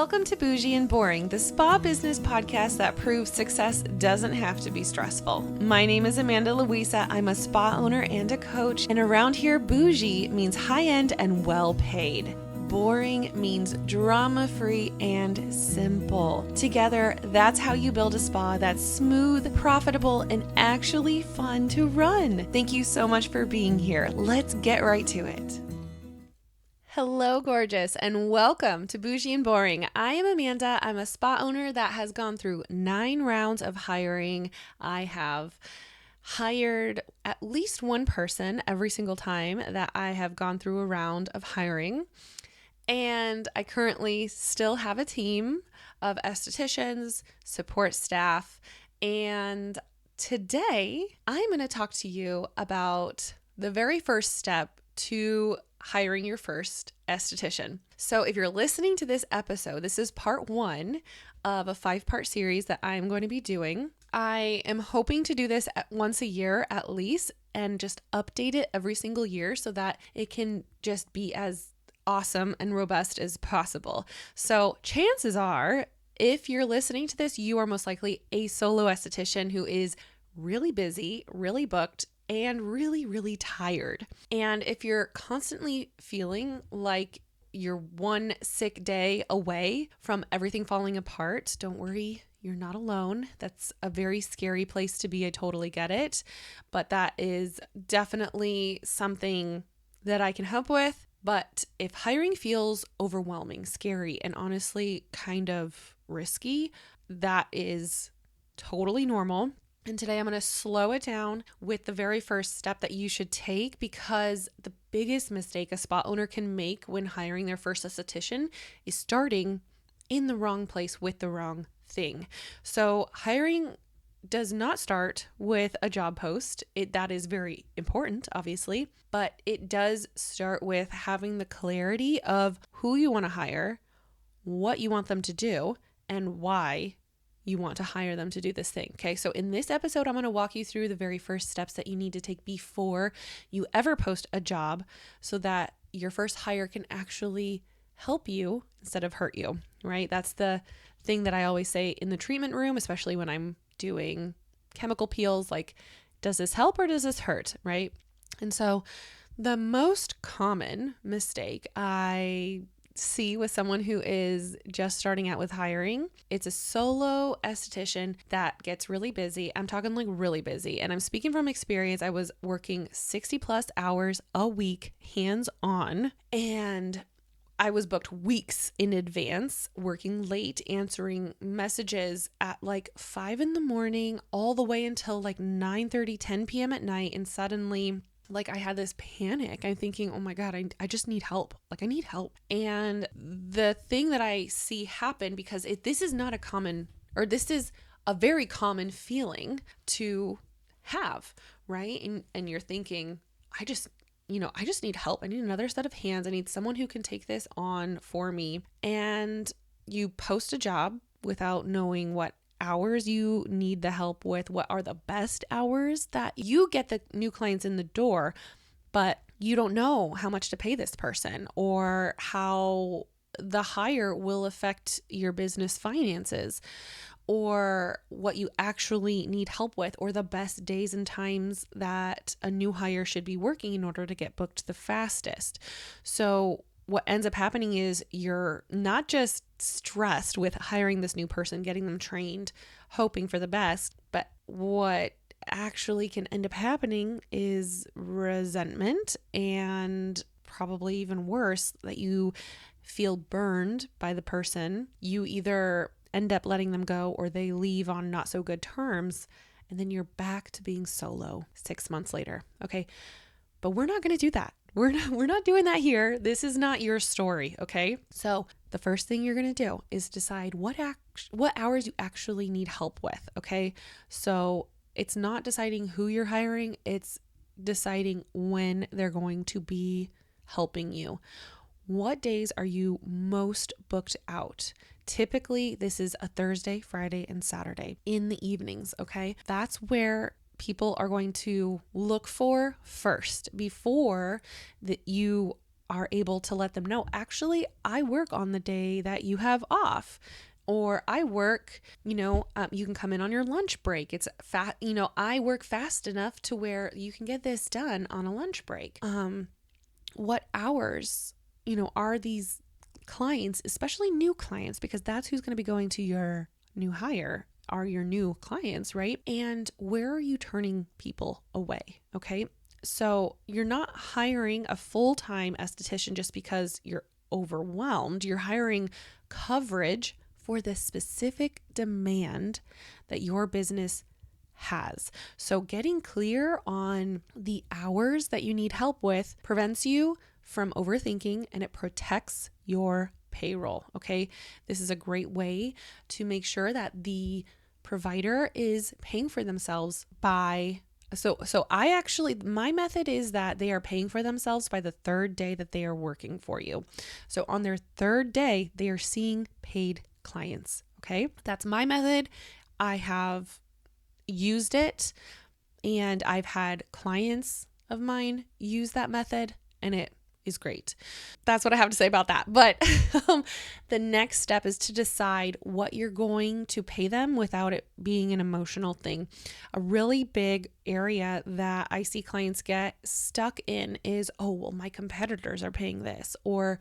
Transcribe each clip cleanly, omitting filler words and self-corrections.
Welcome to Bougie and Boring, the spa business podcast that proves success doesn't have to be stressful. My name is Amanda Louisa. I'm a spa owner and a coach, and around here, bougie means high-end and well-paid. Boring means drama-free and simple. Together, that's how you build a spa that's smooth, profitable, and actually fun to run. Thank you so much for being here. Let's get right to it. Hello, gorgeous, and welcome to Bougie and Boring. I am Amanda. I'm a spa owner that has gone through 9 rounds of hiring. I have hired at least one person every single time that I have gone through a round of hiring. And I currently still have a team of estheticians, support staff, and today I'm going to talk to you about the very first step to hiring your first esthetician. So if you're listening to this episode, this is part 1 of a 5-part series that I'm going to be doing. I am hoping to do this once a year at least and just update it every single year so that it can just be as awesome and robust as possible. So chances are, if you're listening to this, you are most likely a solo esthetician who is really busy, really booked, and really, really tired. And if you're constantly feeling like you're one sick day away from everything falling apart, don't worry, you're not alone. That's a very scary place to be. I totally get it. But that is definitely something that I can help with. But if hiring feels overwhelming, scary, and honestly kind of risky, that is totally normal. And today I'm going to slow it down with the very first step that you should take, because the biggest mistake a spa owner can make when hiring their first esthetician is starting in the wrong place with the wrong thing. So hiring does not start with a job post. That is very important, obviously, but it does start with having the clarity of who you want to hire, what you want them to do, and why you want to hire them to do this thing. Okay. So in this episode, I'm going to walk you through the very first steps that you need to take before you ever post a job so that your first hire can actually help you instead of hurt you, right? That's the thing that I always say in the treatment room, especially when I'm doing chemical peels, like, does this help or does this hurt, right? And so the most common mistake I see with someone who is just starting out with hiring, it's a solo esthetician that gets really busy. I'm talking like really busy. And I'm speaking from experience. I was working 60 plus hours a week, hands on, and I was booked weeks in advance, working late, answering messages at like 5 a.m, all the way until like 9:30, 10 p.m. at night. And suddenly, like, I had this panic. I'm thinking, oh my God, I just need help. Like, I need help. And the thing that I see happen, because this is not a common, or this is a very common feeling to have, right? And you're thinking, I just need help. I need another set of hands. I need someone who can take this on for me. And you post a job without knowing what hours you need the help with, what are the best hours that you get the new clients in the door, but you don't know how much to pay this person or how the hire will affect your business finances, or what you actually need help with, or the best days and times that a new hire should be working in order to get booked the fastest. So what ends up happening is you're not just stressed with hiring this new person, getting them trained, hoping for the best, but what actually can end up happening is resentment, and probably even worse, that you feel burned by the person. You either end up letting them go or they leave on not so good terms, and then you're back to being solo 6 months later. Okay. But we're not going to do that. We're not doing that here. This is not your story, okay? So the first thing you're going to do is decide what hours you actually need help with, okay? So it's not deciding who you're hiring, it's deciding when they're going to be helping you. What days are you most booked out? Typically, this is a Thursday, Friday, and Saturday in the evenings, okay? That's where people are going to look for first before that you are able to let them know, actually, I work on the day that you have off. Or I work, you can come in on your lunch break. It's I work fast enough to where you can get this done on a lunch break. What hours, are these clients, especially new clients, because that's who's going to be going to your new hire, are your new clients, right? And where are you turning people away? Okay. So you're not hiring a full-time esthetician just because you're overwhelmed. You're hiring coverage for the specific demand that your business has. So getting clear on the hours that you need help with prevents you from overthinking, and it protects your payroll. Okay. This is a great way to make sure that the provider is paying for themselves by my method is that they are paying for themselves by the third day that they are working for you. So on their third day, they are seeing paid clients. Okay. That's my method. I have used it, and I've had clients of mine use that method, and it is great. That's what I have to say about that. But the next step is to decide what you're going to pay them without it being an emotional thing. A really big area that I see clients get stuck in is, oh, well, my competitors are paying this, or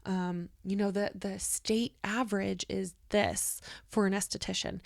the state average is this for an esthetician.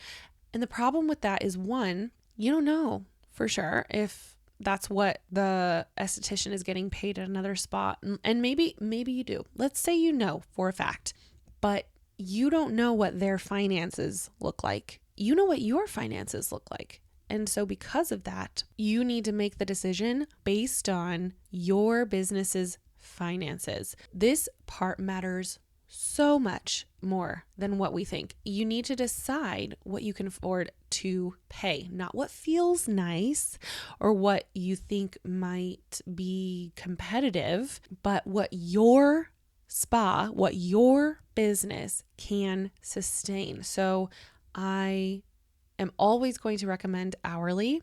And the problem with that is, one, you don't know for sure if that's what the esthetician is getting paid at another spot. And maybe you do. Let's say you know for a fact, but you don't know what their finances look like. You know what your finances look like. And so because of that, you need to make the decision based on your business's finances. This part matters so much more than what we think. You need to decide what you can afford to pay, not what feels nice or what you think might be competitive, but what your spa, what your business can sustain. So I am always going to recommend hourly.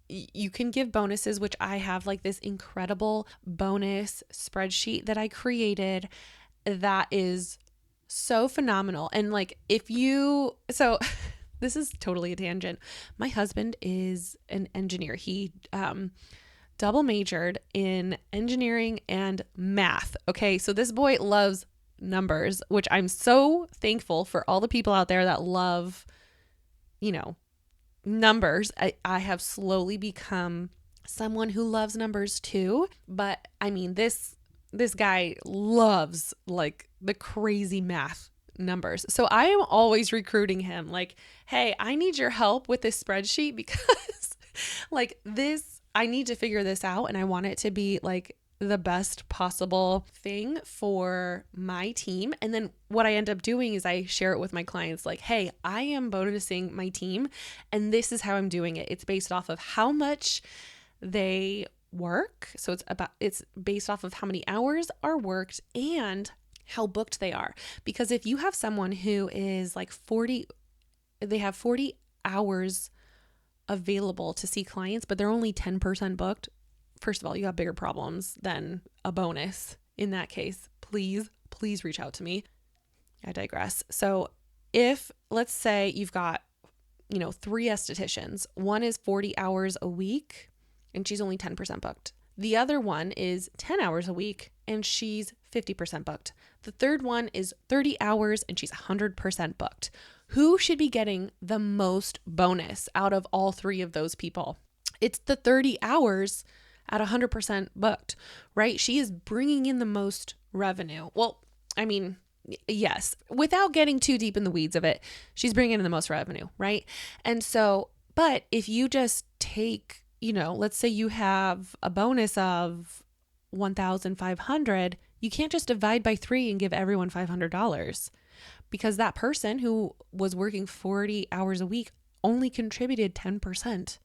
You can give bonuses, which I have like this incredible bonus spreadsheet that I created that is so phenomenal. And so this is totally a tangent. My husband is an engineer. He double majored in engineering and math. Okay. So this boy loves numbers, which I'm so thankful for all the people out there that love, numbers. I have slowly become someone who loves numbers too. But I mean, this guy loves like the crazy math numbers. So I am always recruiting him like, hey, I need your help with this spreadsheet because I need to figure this out, and I want it to be like the best possible thing for my team. And then what I end up doing is I share it with my clients like, hey, I am bonusing my team, and this is how I'm doing it. It's based off of how much they work. So it's based off of how many hours are worked and how booked they are. Because if you have someone who is like they have 40 hours available to see clients, but they're only 10% booked, first of all, you have bigger problems than a bonus. In that case, please reach out to me. I digress. So if, let's say you've got, 3 estheticians, one is 40 hours a week and she's only 10% booked. The other one is 10 hours a week and she's 50% booked. The third one is 30 hours and she's 100% booked. Who should be getting the most bonus out of all 3 of those people? It's the 30 hours at 100% booked, right? She is bringing in the most revenue. Well, I mean, yes, without getting too deep in the weeds of it, she's bringing in the most revenue, right? And so, but if you just take, let's say you have a bonus of $1,500, you can't just divide by 3 and give everyone $500 because that person who was working 40 hours a week only contributed 10%.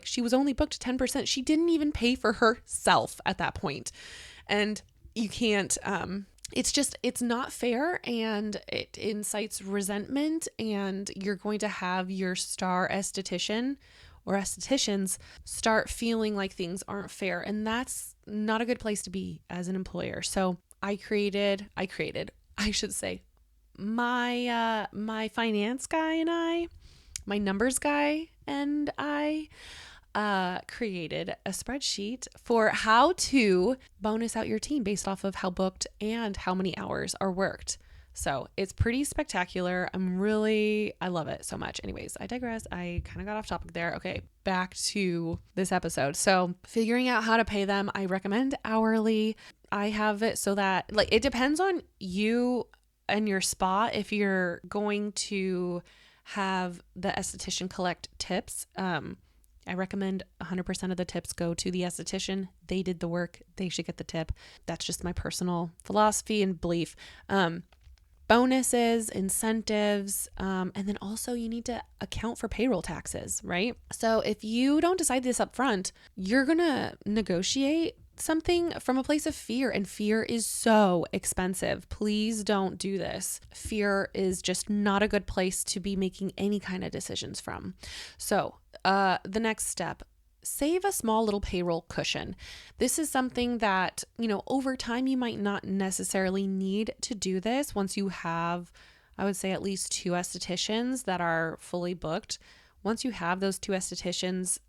She was only booked 10%. She didn't even pay for herself at that point. And you can't, it's not fair, and it incites resentment, and you're going to have your star esthetician or estheticians start feeling like things aren't fair. And that's not a good place to be as an employer. So I should say, my finance guy and my numbers guy and I created a spreadsheet for how to bonus out your team based off of how booked and how many hours are worked. So it's pretty spectacular. I love it so much. Anyways, I digress. I kind of got off topic there. Okay, back to this episode. So figuring out how to pay them, I recommend hourly. I have it so that it depends on you and your spa if you're going to have the esthetician collect tips. I recommend 100% of the tips go to the esthetician. They did the work. They should get the tip. That's just my personal philosophy and belief. Bonuses, incentives, and then also you need to account for payroll taxes, right? So if you don't decide this up front, you're going to negotiate something from a place of fear, and fear is so expensive. Please don't do this. Fear is just not a good place to be making any kind of decisions from. So the next step, save a small little payroll cushion. This is something that, over time you might not necessarily need to do this once you have, I would say, at least 2 estheticians that are fully booked. Once you have those 2 estheticians,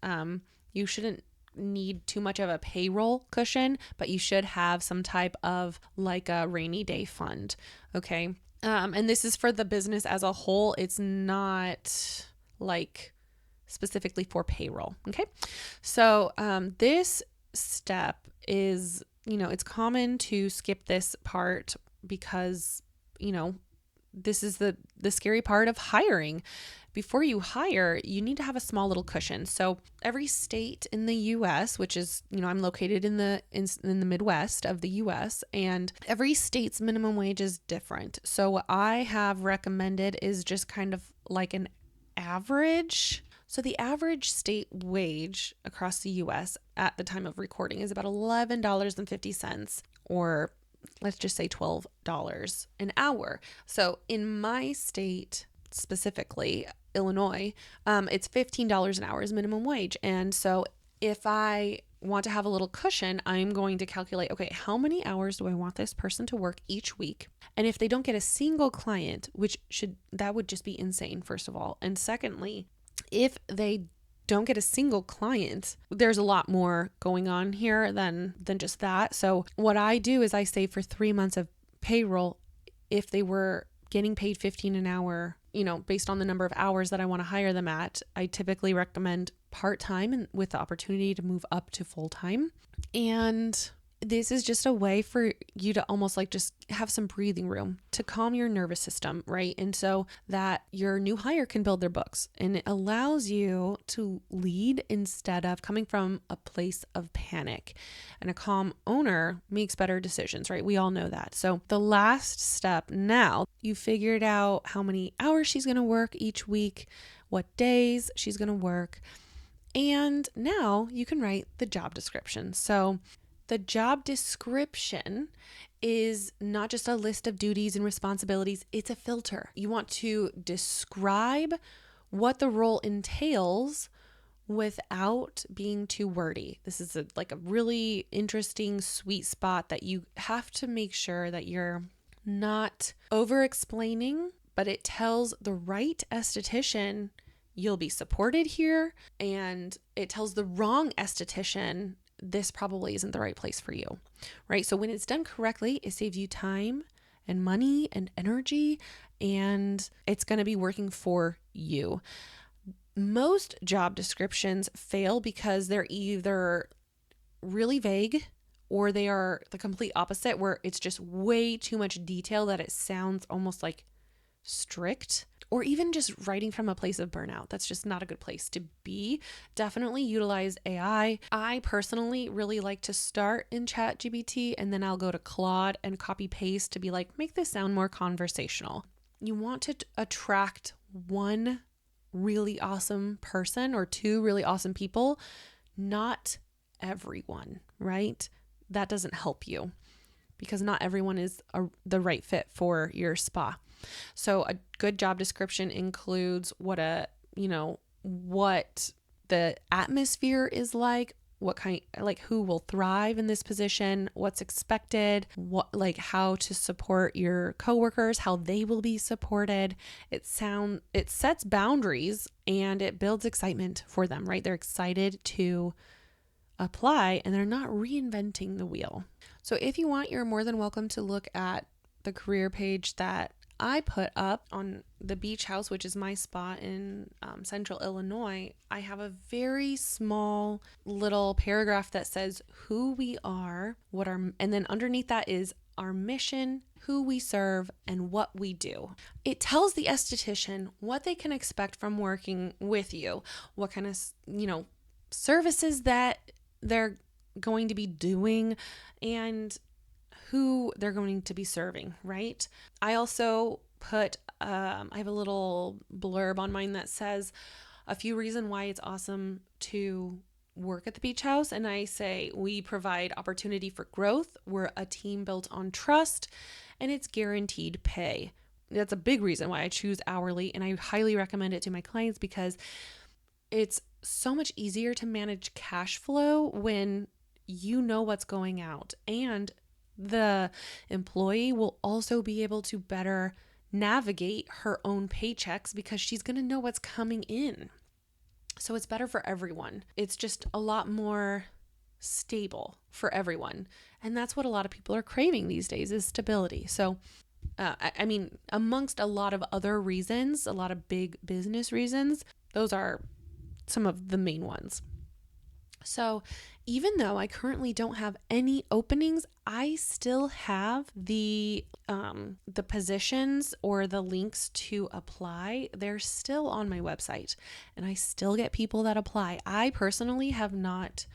you shouldn't need too much of a payroll cushion, but you should have some type of a rainy day fund. Okay. And this is for the business as a whole. It's not specifically for payroll. Okay. So, this step is, it's common to skip this part because, this is the scary part of hiring. Before you hire, you need to have a small little cushion. So every state in the US, which is, I'm located in the Midwest of the US, and every state's minimum wage is different. So what I have recommended is just kind of like an average. So the average state wage across the US at the time of recording is about $11.50, or let's just say $12 an hour. So in my state, specifically Illinois, it's $15 an hour is minimum wage. And so if I want to have a little cushion, I'm going to calculate, okay, how many hours do I want this person to work each week? And if they don't get a single client, that would just be insane, first of all. And secondly, if they don't get a single client, there's a lot more going on here than just that. So what I do is I save for 3 months of payroll. If they were getting paid $15 an hour, based on the number of hours that I want to hire them at, I typically recommend part-time and with the opportunity to move up to full-time. And this is just a way for you to almost just have some breathing room to calm your nervous system, right? And so that your new hire can build their books, and it allows you to lead instead of coming from a place of panic. And a calm owner makes better decisions, right? We all know that. So the last step, now you figured out how many hours she's going to work each week, what days she's going to work, and now you can write the job description. So the job description is not just a list of duties and responsibilities, it's a filter. You want to describe what the role entails without being too wordy. This is a really interesting sweet spot that you have to make sure that you're not over-explaining, but it tells the right esthetician you'll be supported here, and it tells the wrong esthetician this probably isn't the right place for you, right? So when it's done correctly, it saves you time and money and energy, and it's going to be working for you. Most job descriptions fail because they're either really vague or they are the complete opposite, where it's just way too much detail that it sounds almost strict, or even just writing from a place of burnout. That's just not a good place to be. Definitely utilize AI. I personally really like to start in ChatGPT, and then I'll go to Claude and copy paste to be make this sound more conversational. You want to attract one really awesome person or 2 really awesome people, not everyone, right? That doesn't help you because not everyone is the right fit for your spa. So a good job description includes what the atmosphere is like, who will thrive in this position, what's expected, how to support your coworkers, how they will be supported. It sets boundaries and it builds excitement for them, right? They're excited to apply and they're not reinventing the wheel. So if you want, you're more than welcome to look at the career page that I put up on the Beach House, which is my spa in Central Illinois. I have a very small little paragraph that says who we are, and then underneath that is our mission, who we serve, and what we do. It tells the esthetician what they can expect from working with you, what kind of, services that they're going to be doing, and who they're going to be serving, right? I also put, I have a little blurb on mine that says a few reasons why it's awesome to work at the Beach House. And I say, we provide opportunity for growth. We're a team built on trust, and it's guaranteed pay. That's a big reason why I choose hourly. And I highly recommend it to my clients because it's so much easier to manage cash flow when you know what's going out, and the employee will also be able to better navigate her own paychecks because she's going to know what's coming in. So it's better for everyone. It's just a lot more stable for everyone. And that's what a lot of people are craving these days, is stability. So, amongst a lot of other reasons, a lot of big business reasons, those are some of the main ones. So even though I currently don't have any openings, I still have the positions or the links to apply. They're still on my website, and I still get people that apply. I personally have not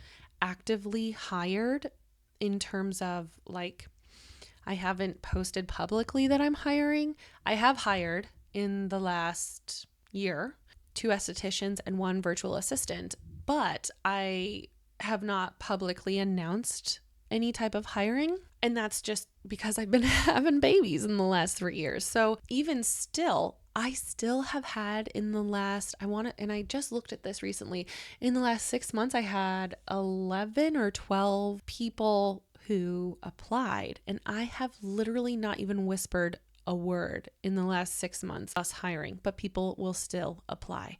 actively hired in terms of I haven't posted publicly that I'm hiring. I have hired in the last year 2 estheticians and 1 virtual assistant, but I have not publicly announced any type of hiring. And that's just because I've been having babies in the last 3 years. So even still, I still have had in the last, and I just looked at this recently, in the last 6 months, I had 11 or 12 people who applied. And I have literally not even whispered a word in the last 6 months us hiring, but people will still apply.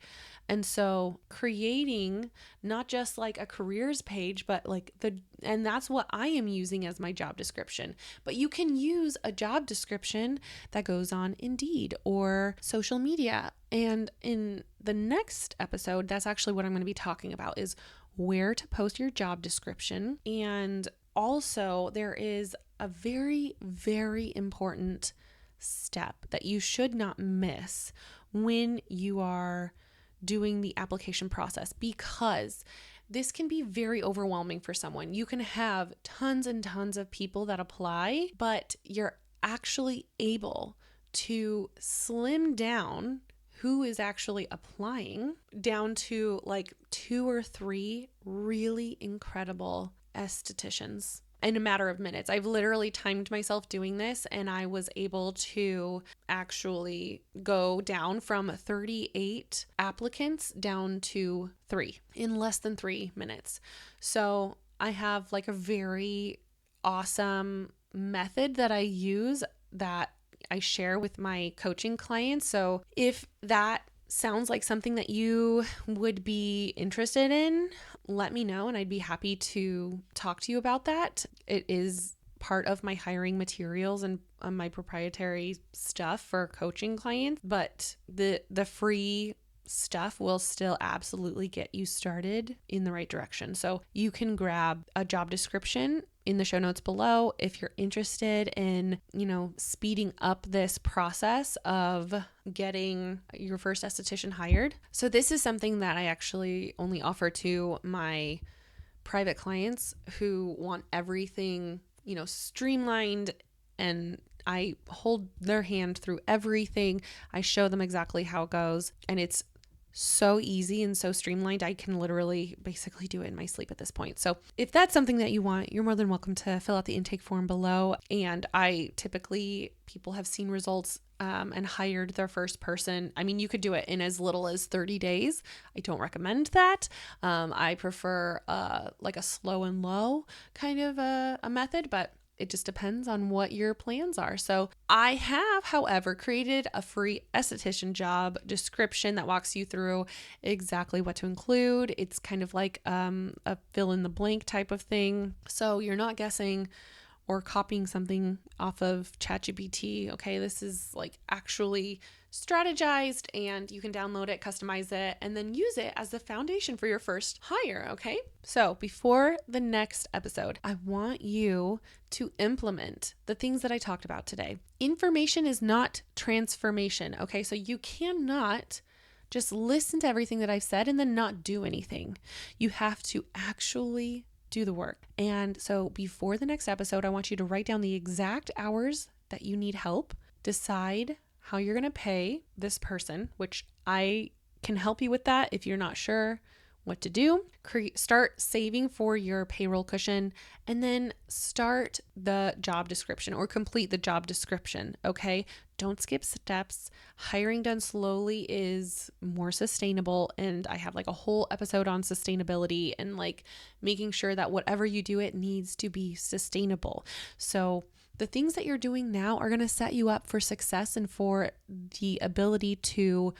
And so creating not just like a careers page, but and that's what I am using as my job description. But you can use a job description that goes on Indeed or social media. And in the next episode, that's actually what I'm going to be talking about, is where to post your job description. And also there is a very, very important step that you should not miss when you are doing the application process, because this can be very overwhelming for someone. You can have tons and tons of people that apply, but you're actually able to slim down who is actually applying down to 2 or 3 really incredible estheticians in a matter of minutes. I've literally timed myself doing this, and I was able to actually go down from 38 applicants down to 3 in less than 3 minutes. So I have a very awesome method that I use that I share with my coaching clients. So if that sounds like something that you would be interested in, let me know and I'd be happy to talk to you about that. It is part of my hiring materials and my proprietary stuff for coaching clients, but the free stuff will still absolutely get you started in the right direction. So you can grab a job description in the show notes below if you're interested in, speeding up this process of getting your first esthetician hired. So this is something that I actually only offer to my private clients who want everything, streamlined, and I hold their hand through everything. I show them exactly how it goes, and it's so easy and so streamlined. I can literally basically do it in my sleep at this point. So if that's something that you want, you're more than welcome to fill out the intake form below. And people have seen results and hired their first person. I mean, you could do it in as little as 30 days. I don't recommend that. I prefer like a slow and low kind of a method, but it just depends on what your plans are. So I have, however, created a free esthetician job description that walks you through exactly what to include. It's kind of like a fill in the blank type of thing. So you're not guessing or copying something off of ChatGPT. Okay, this is like actually strategized, and you can download it, customize it, and then use it as the foundation for your first hire. Okay, so before the next episode, I want you to implement the things that I talked about today. Information is not transformation. Okay, so you cannot just listen to everything that I've said and then not do anything. You have to actually do the work. And so before the next episode, I want you to write down the exact hours that you need help, decide how you're going to pay this person, which I can help you with that if you're not sure what to do. Start saving for your payroll cushion, and then start the job description or complete the job description. Okay. Don't skip steps. Hiring done slowly is more sustainable. And I have like a whole episode on sustainability and like making sure that whatever you do, it needs to be sustainable. So the things that you're doing now are going to set you up for success and for the ability to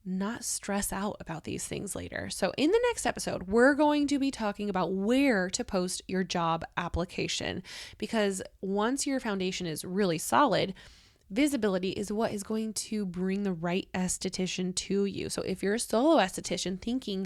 not stress out about these things later. So in the next episode, we're going to be talking about where to post your job application, because once your foundation is really solid, visibility is what is going to bring the right esthetician to you. So if you're a solo esthetician thinking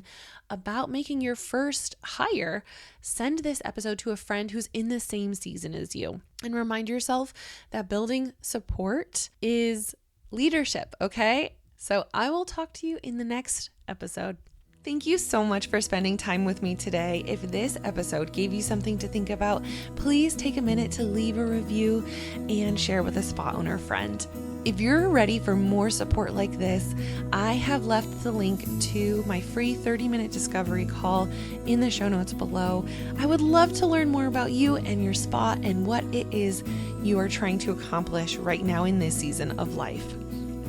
about making your first hire, send this episode to a friend who's in the same season as you, and remind yourself that building support is leadership. Okay. So I will talk to you in the next episode. Thank you so much for spending time with me today. If this episode gave you something to think about, please take a minute to leave a review and share with a spa owner friend. If you're ready for more support like this, I have left the link to my free 30-minute discovery call in the show notes below. I would love to learn more about you and your spa and what it is you are trying to accomplish right now in this season of life.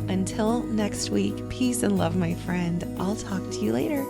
Until next week, peace and love, my friend. I'll talk to you later.